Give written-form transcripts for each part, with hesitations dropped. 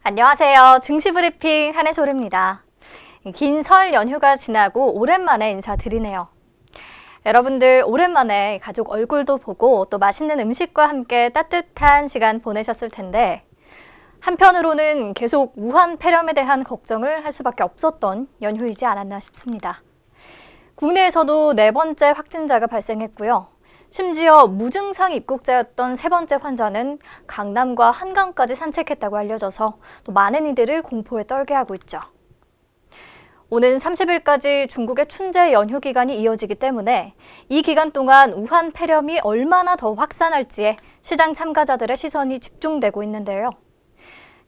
안녕하세요. 증시브리핑 한혜솔입니다. 긴 설 연휴가 지나고 오랜만에 인사드리네요. 여러분들 오랜만에 가족 얼굴도 보고 또 맛있는 음식과 함께 따뜻한 시간 보내셨을 텐데 한편으로는 계속 우한 폐렴에 대한 걱정을 할 수밖에 없었던 연휴이지 않았나 싶습니다. 국내에서도 4번째 확진자가 발생했고요. 심지어 무증상 입국자였던 3번째 환자는 강남과 한강까지 산책했다고 알려져서 또 많은 이들을 공포에 떨게 하고 있죠. 오는 30일까지 중국의 춘제 연휴 기간이 이어지기 때문에 이 기간 동안 우한 폐렴이 얼마나 더 확산할지에 시장 참가자들의 시선이 집중되고 있는데요.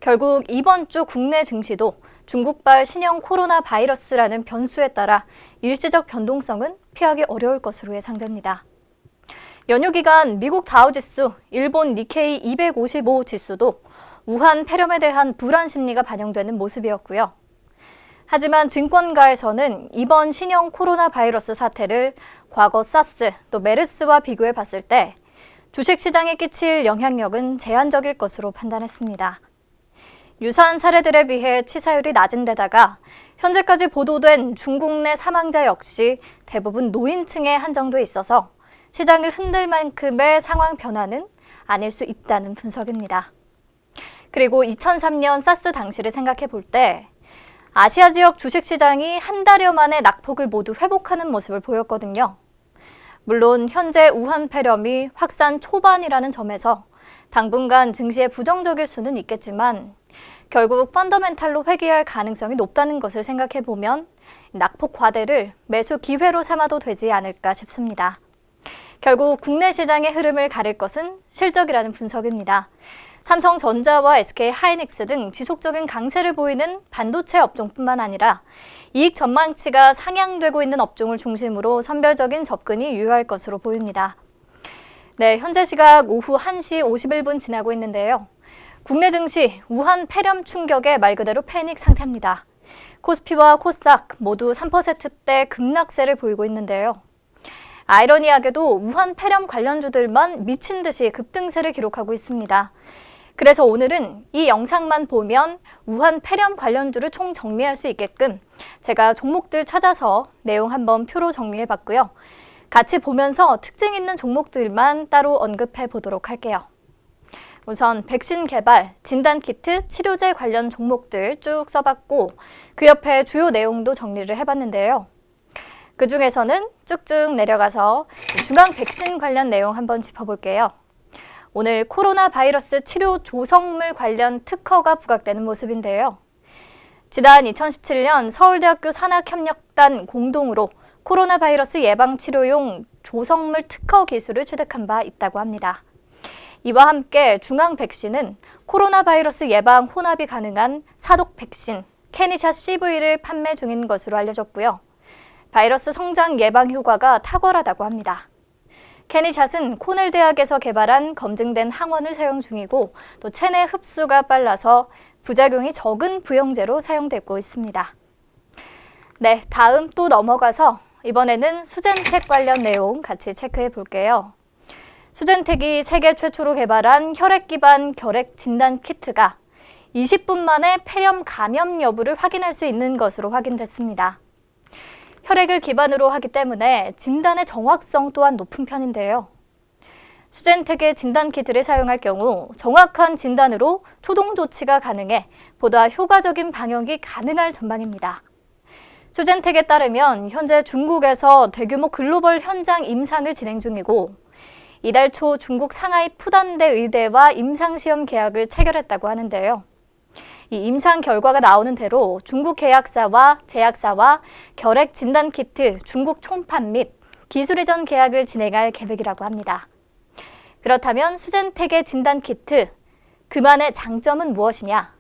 결국 이번 주 국내 증시도 중국발 신형 코로나 바이러스라는 변수에 따라 일시적 변동성은 피하기 어려울 것으로 예상됩니다. 연휴 기간 미국 다우지수, 일본 니케이 255 지수도 우한 폐렴에 대한 불안 심리가 반영되는 모습이었고요. 하지만 증권가에서는 이번 신형 코로나 바이러스 사태를 과거 사스 또 메르스와 비교해 봤을 때 주식시장에 끼칠 영향력은 제한적일 것으로 판단했습니다. 유사한 사례들에 비해 치사율이 낮은 데다가 현재까지 보도된 중국 내 사망자 역시 대부분 노인층에 한정돼 있어서 시장을 흔들 만큼의 상황 변화는 아닐 수 있다는 분석입니다. 그리고 2003년 사스 당시를 생각해 볼 때 아시아 지역 주식시장이 한 달여 만에 낙폭을 모두 회복하는 모습을 보였거든요. 물론 현재 우한 폐렴이 확산 초반이라는 점에서 당분간 증시에 부정적일 수는 있겠지만 결국 펀더멘탈로 회귀할 가능성이 높다는 것을 생각해 보면 낙폭 과대를 매수 기회로 삼아도 되지 않을까 싶습니다. 결국 국내 시장의 흐름을 가릴 것은 실적이라는 분석입니다. 삼성전자와 SK하이닉스 등 지속적인 강세를 보이는 반도체 업종뿐만 아니라 이익 전망치가 상향되고 있는 업종을 중심으로 선별적인 접근이 유효할 것으로 보입니다. 네, 현재 시각 오후 1시 51분 지나고 있는데요. 국내 증시 우한 폐렴 충격에 말 그대로 패닉 상태입니다. 코스피와 코스닥 모두 3%대 급락세를 보이고 있는데요. 아이러니하게도 우한 폐렴 관련주들만 미친 듯이 급등세를 기록하고 있습니다. 그래서 오늘은 이 영상만 보면 우한 폐렴 관련주를 총 정리할 수 있게끔 제가 종목들 찾아서 내용 한번 표로 정리해 봤고요. 같이 보면서 특징 있는 종목들만 따로 언급해 보도록 할게요. 우선 백신 개발, 진단키트, 치료제 관련 종목들 쭉 써봤고 그 옆에 주요 내용도 정리를 해봤는데요. 그 중에서는 쭉쭉 내려가서 중앙 백신 관련 내용 한번 짚어볼게요. 오늘 코로나 바이러스 치료 조성물 관련 특허가 부각되는 모습인데요. 지난 2017년 서울대학교 산학협력단 공동으로 코로나 바이러스 예방 치료용 조성물 특허 기술을 취득한 바 있다고 합니다. 이와 함께 중앙 백신은 코로나 바이러스 예방 혼합이 가능한 사독 백신 캐니샷 CV를 판매 중인 것으로 알려졌고요. 바이러스 성장 예방 효과가 탁월하다고 합니다. 캐니샷은 코넬 대학에서 개발한 검증된 항원을 사용 중이고 또 체내 흡수가 빨라서 부작용이 적은 부영제로 사용되고 있습니다. 네, 다음 또 넘어가서 이번에는 수젠텍 관련 내용 같이 체크해 볼게요. 수젠텍이 세계 최초로 개발한 혈액 기반 결핵 진단 키트가 20분 만에 폐렴 감염 여부를 확인할 수 있는 것으로 확인됐습니다. 혈액을 기반으로 하기 때문에 진단의 정확성 또한 높은 편인데요. 수젠텍의 진단키트를 사용할 경우 정확한 진단으로 초동 조치가 가능해 보다 효과적인 방역이 가능할 전망입니다. 수젠텍에 따르면 현재 중국에서 대규모 글로벌 현장 임상을 진행 중이고 이달 초 중국 상하이 푸단대 의대와 임상시험 계약을 체결했다고 하는데요. 이 임상 결과가 나오는 대로 중국 계약사와 제약사와 결핵 진단키트 중국 총판 및 기술 이전 계약을 진행할 계획이라고 합니다. 그렇다면 수젠텍의 진단키트, 그만의 장점은 무엇이냐?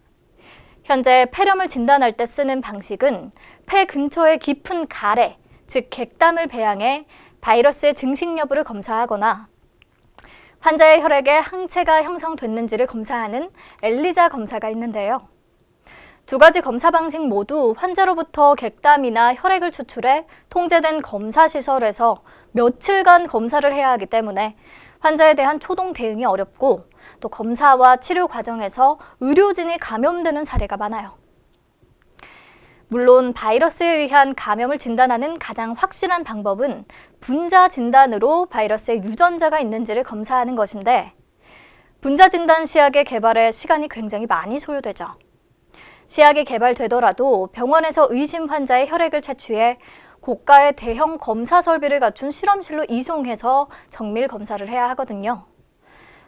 현재 폐렴을 진단할 때 쓰는 방식은 폐 근처의 깊은 가래, 즉 객담을 배양해 바이러스의 증식 여부를 검사하거나 환자의 혈액에 항체가 형성됐는지를 검사하는 엘리자 검사가 있는데요. 두 가지 검사 방식 모두 환자로부터 객담이나 혈액을 추출해 통제된 검사 시설에서 며칠간 검사를 해야 하기 때문에 환자에 대한 초동 대응이 어렵고 또 검사와 치료 과정에서 의료진이 감염되는 사례가 많아요. 물론 바이러스에 의한 감염을 진단하는 가장 확실한 방법은 분자 진단으로 바이러스의 유전자가 있는지를 검사하는 것인데 분자 진단 시약의 개발에 시간이 굉장히 많이 소요되죠. 시약이 개발되더라도 병원에서 의심 환자의 혈액을 채취해 고가의 대형 검사 설비를 갖춘 실험실로 이송해서 정밀 검사를 해야 하거든요.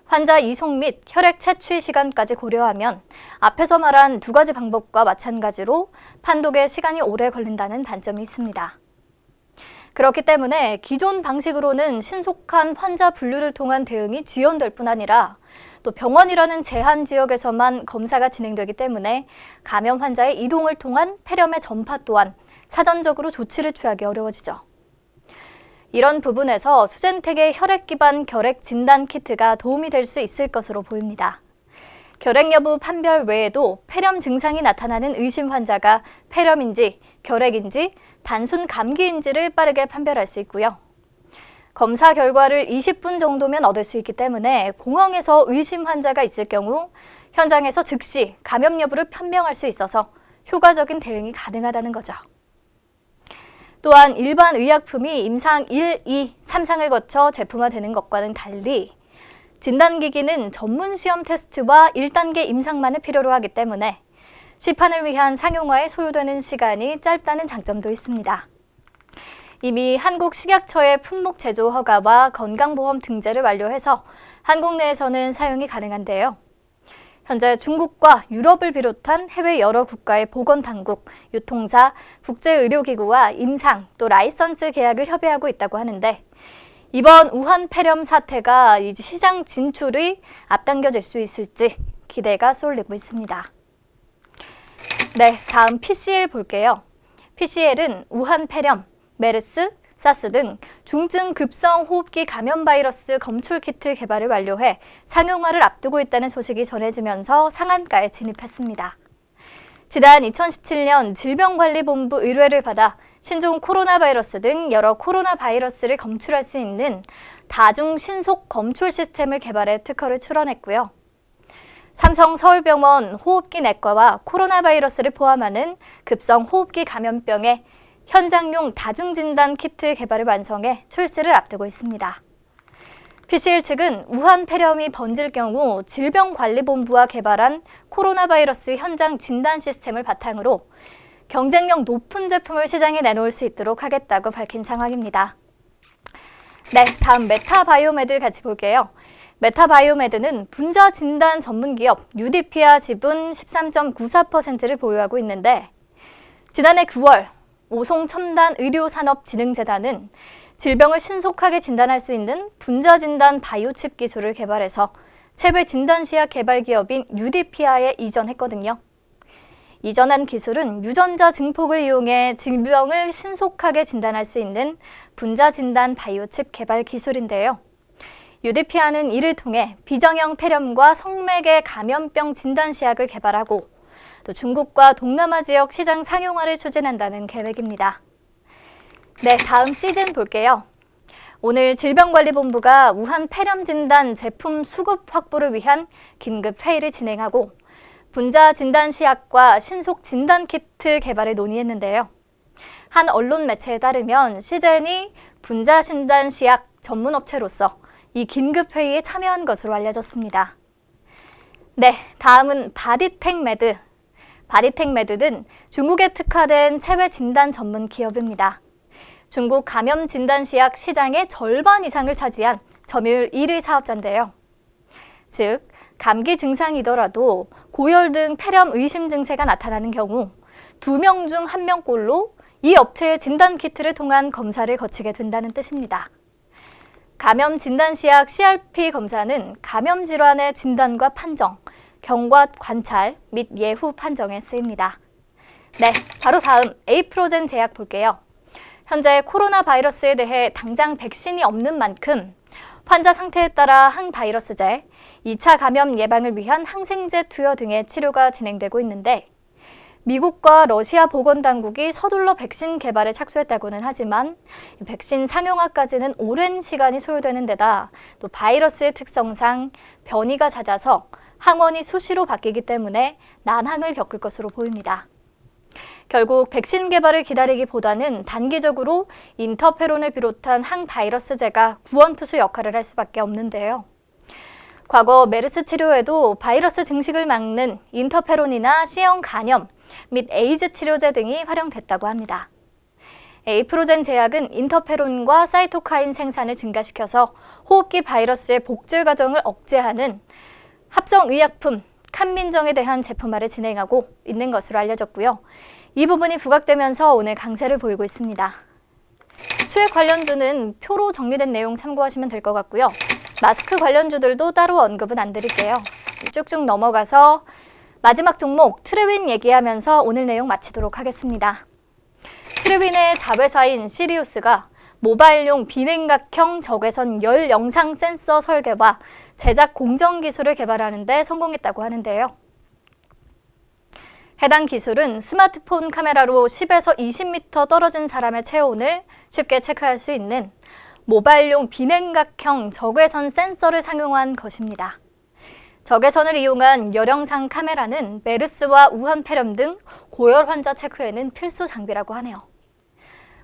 환자 이송 및 혈액 채취 시간까지 고려하면 앞에서 말한 두 가지 방법과 마찬가지로 판독에 시간이 오래 걸린다는 단점이 있습니다. 그렇기 때문에 기존 방식으로는 신속한 환자 분류를 통한 대응이 지연될 뿐 아니라 또 병원이라는 제한 지역에서만 검사가 진행되기 때문에 감염 환자의 이동을 통한 폐렴의 전파 또한 사전적으로 조치를 취하기 어려워지죠. 이런 부분에서 수젠텍의 혈액 기반 결핵 진단 키트가 도움이 될 수 있을 것으로 보입니다. 결핵 여부 판별 외에도 폐렴 증상이 나타나는 의심 환자가 폐렴인지 결핵인지 단순 감기인지를 빠르게 판별할 수 있고요. 검사 결과를 20분 정도면 얻을 수 있기 때문에 공항에서 의심 환자가 있을 경우 현장에서 즉시 감염 여부를 판명할 수 있어서 효과적인 대응이 가능하다는 거죠. 또한 일반 의약품이 임상 1, 2, 3상을 거쳐 제품화되는 것과는 달리 진단기기는 전문 시험 테스트와 1단계 임상만을 필요로 하기 때문에 시판을 위한 상용화에 소요되는 시간이 짧다는 장점도 있습니다. 이미 한국식약처의 품목 제조 허가와 건강보험 등재를 완료해서 한국 내에서는 사용이 가능한데요. 현재 중국과 유럽을 비롯한 해외 여러 국가의 보건당국, 유통사, 국제의료기구와 임상 또 라이선스 계약을 협의하고 있다고 하는데 이번 우한 폐렴 사태가 이제 시장 진출이 앞당겨질 수 있을지 기대가 쏠리고 있습니다. 네, 다음 PCL 볼게요. PCL은 우한 폐렴, 메르스, 사스 등 중증 급성 호흡기 감염 바이러스 검출 키트 개발을 완료해 상용화를 앞두고 있다는 소식이 전해지면서 상한가에 진입했습니다. 지난 2017년 질병관리본부 의뢰를 받아 신종 코로나 바이러스 등 여러 코로나 바이러스를 검출할 수 있는 다중 신속 검출 시스템을 개발해 특허를 출원했고요. 삼성 서울병원 호흡기 내과와 코로나 바이러스를 포함하는 급성 호흡기 감염병의 현장용 다중진단 키트 개발을 완성해 출시를 앞두고 있습니다. PCL 측은 우한 폐렴이 번질 경우 질병관리본부와 개발한 코로나 바이러스 현장 진단 시스템을 바탕으로 경쟁력 높은 제품을 시장에 내놓을 수 있도록 하겠다고 밝힌 상황입니다. 네, 다음 메타바이오메드 같이 볼게요. 메타바이오메드는 분자 진단 전문 기업 유디피아 지분 13.94%를 보유하고 있는데 지난해 9월 오송첨단의료산업진흥재단은 질병을 신속하게 진단할 수 있는 분자진단 바이오칩 기술을 개발해서 체외 진단시약 개발 기업인 유디피아에 이전했거든요. 이전한 기술은 유전자 증폭을 이용해 질병을 신속하게 진단할 수 있는 분자진단 바이오칩 개발 기술인데요. 유디피아는 이를 통해 비정형 폐렴과 성매개 감염병 진단시약을 개발하고 또 중국과 동남아 지역 시장 상용화를 추진한다는 계획입니다. 네, 다음 시즌 볼게요. 오늘 질병관리본부가 우한 폐렴 진단 제품 수급 확보를 위한 긴급 회의를 진행하고 분자 진단 시약과 신속 진단 키트 개발을 논의했는데요. 한 언론 매체에 따르면 시젠이 분자 진단 시약 전문 업체로서 이 긴급 회의에 참여한 것으로 알려졌습니다. 네, 다음은 바디텍메드. 바디텍메드는 중국에 특화된 체외 진단 전문 기업입니다. 중국 감염 진단 시약 시장의 절반 이상을 차지한 점유율 1위 사업자인데요. 즉, 감기 증상이더라도 고열 등 폐렴 의심 증세가 나타나는 경우 2명 중 1명꼴로 이 업체의 진단 키트를 통한 검사를 거치게 된다는 뜻입니다. 감염 진단 시약 CRP 검사는 감염 질환의 진단과 판정, 경과 관찰 및 예후 판정에 쓰입니다. 네, 바로 다음 에이프로젠 제약 볼게요. 현재 코로나 바이러스에 대해 당장 백신이 없는 만큼 환자 상태에 따라 항바이러스제, 2차 감염 예방을 위한 항생제 투여 등의 치료가 진행되고 있는데 미국과 러시아 보건당국이 서둘러 백신 개발에 착수했다고는 하지만 백신 상용화까지는 오랜 시간이 소요되는 데다 또 바이러스의 특성상 변이가 잦아서 항원이 수시로 바뀌기 때문에 난항을 겪을 것으로 보입니다. 결국 백신 개발을 기다리기보다는 단기적으로 인터페론을 비롯한 항바이러스제가 구원투수 역할을 할 수밖에 없는데요. 과거 메르스 치료에도 바이러스 증식을 막는 인터페론이나 C형 간염 및 에이즈 치료제 등이 활용됐다고 합니다. 에이프로젠 제약은 인터페론과 사이토카인 생산을 증가시켜서 호흡기 바이러스의 복제 과정을 억제하는 합성의약품 칸민정에 대한 제품화를 진행하고 있는 것으로 알려졌고요. 이 부분이 부각되면서 오늘 강세를 보이고 있습니다. 수액 관련주는 표로 정리된 내용 참고하시면 될 것 같고요. 마스크 관련주들도 따로 언급은 안 드릴게요. 쭉쭉 넘어가서 마지막 종목 트레윈 얘기하면서 오늘 내용 마치도록 하겠습니다. 트레윈의 자회사인 시리우스가 모바일용 비냉각형 적외선 열 영상 센서 설계와 제작 공정 기술을 개발하는 데 성공했다고 하는데요. 해당 기술은 스마트폰 카메라로 10에서 20m 떨어진 사람의 체온을 쉽게 체크할 수 있는 모바일용 비냉각형 적외선 센서를 상용한 것입니다. 적외선을 이용한 열영상 카메라는 메르스와 우한 폐렴 등 고열 환자 체크에는 필수 장비라고 하네요.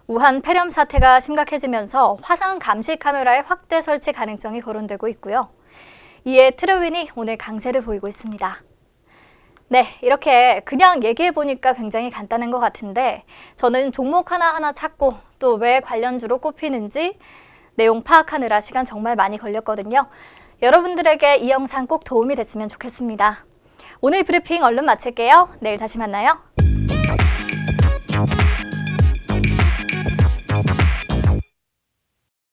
우한 폐렴 사태가 심각해지면서 화상 감시 카메라의 확대 설치 가능성이 거론되고 있고요. 이에 트레윈이 오늘 강세를 보이고 있습니다. 네, 이렇게 그냥 얘기해보니까 굉장히 간단한 것 같은데 저는 종목 하나하나 찾고 또 왜 관련주로 꼽히는지 내용 파악하느라 시간 정말 많이 걸렸거든요. 여러분들에게 이 영상 꼭 도움이 됐으면 좋겠습니다. 오늘 브리핑 얼른 마칠게요. 내일 다시 만나요.